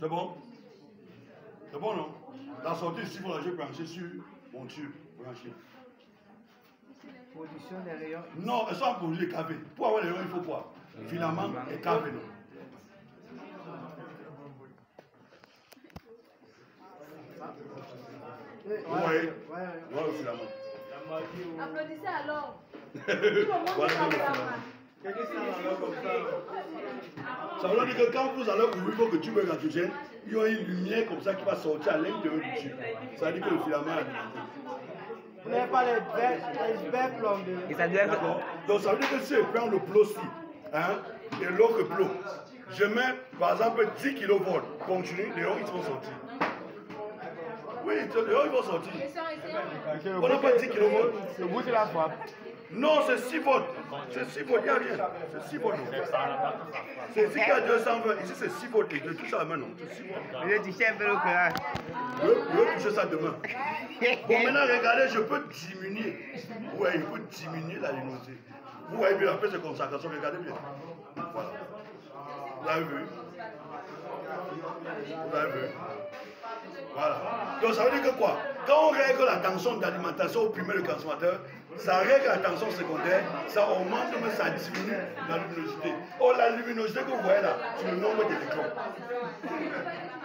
C'est bon? C'est bon, non? La sortie ici, il faut la brancher sur mon tube. Brancher. Position des rayons. Non, elles sont en position de KV. Pour avoir les rayons, il faut quoi? Filament et KV, non? Ouais, le filament. Applaudissez alors. Voilà le filament. Ça veut dire que quand vous allez ouvrir votre tube électrogène, il y a une lumière comme ça qui va sortir à l'intérieur du tube. Ça veut dire que le filament est alimenté. Vous n'avez pas les verres plombés. D'accord. Donc ça veut dire que si je prends le plot-ci, hein, et l'autre plot, je mets par exemple 10 kV, continue, les rayons ils vont sortir. Oui, les rayons ils vont sortir. On n'a pas 10 kV. Le bout de la foi. Non, c'est 6 volts. C'est 6 volts, il n'y a rien. C'est 6 volts. C'est ici qu'il y a 220. Ici, c'est 6 volts. Je touche ça maintenant. C'est 6 volts. Je vais toucher un peu le courage. Je vais toucher ça demain. Bon, maintenant, regardez, je peux diminuer. Ouais, il faut diminuer la luminosité. Vous voyez bien, après, c'est concentration. Regardez bien. Voilà. Vous avez vu? Vous avez vu? Voilà. Donc, ça veut dire que quoi? Quand on règle la tension d'alimentation au primaire du consommateur, ça règle la tension secondaire, ça augmente, mais ça diminue la luminosité. Or, la luminosité que vous voyez là, c'est le nombre d'électrons.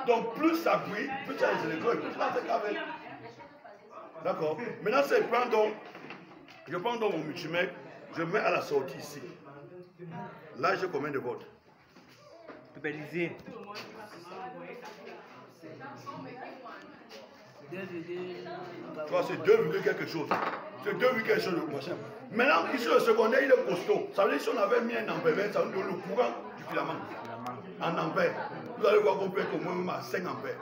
Donc, plus ça brille, plus il y a les électrons, et plus ça s'écave. D'accord. Maintenant, je prends donc mon multimètre, je mets à la sortie ici. Là, j'ai combien de volts? Totalisé. C'est 2, quelque chose. C'est 2, quelque chose de machin. Maintenant, ici, le secondaire, il est costaud. Ça veut dire que si on avait mis un ampère, ça veut dire le courant du filament. En ampère. Vous allez voir qu'on peut être au moins à 5 ampères.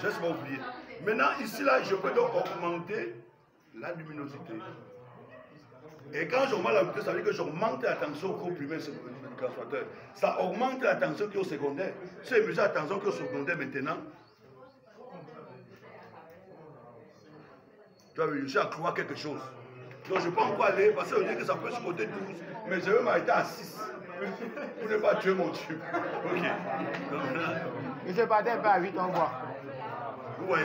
Je ne sais pas oublier. Maintenant, ici, là, je peux donc augmenter la luminosité. Et quand j'augmente la luminosité, ça veut dire que j'augmente la tension au comprimé du consommateur. Ça augmente la tension qui est au secondaire. Si je mesure la tension qui est au secondaire maintenant, tu as réussi à croire quelque chose. Donc je ne peux pas encore aller, parce que je dis que ça peut se monter 12, mais je vais m'arrêter à 6. Pour ne pas tuer mon tube. Ok. Je suis parti un peu à 8, on voit. Oui.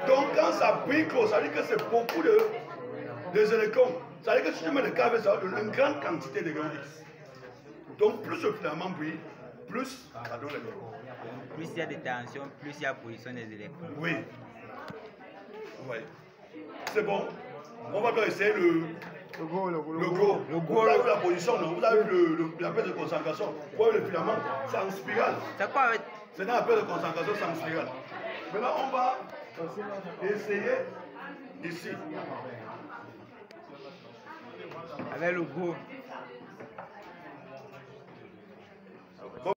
Donc quand ça brille, ça veut dire que c'est beaucoup des électrons. Ça veut dire que si tu mets le câble, ça va donner une grande quantité de rayons X. Donc plus le filament brille, plus ça donne les électrons. Plus il y a des tensions, plus il y a position des électrons. Oui. Oui. C'est bon. On va essayer le go. Vous avez vu la position, non? Vous avez vu la perte de concentration. Vous voyez le filament, c'est en spirale. C'est quoi avec... C'est dans la perte de concentration, c'est en spirale. Maintenant, on va essayer ici. Avec le go.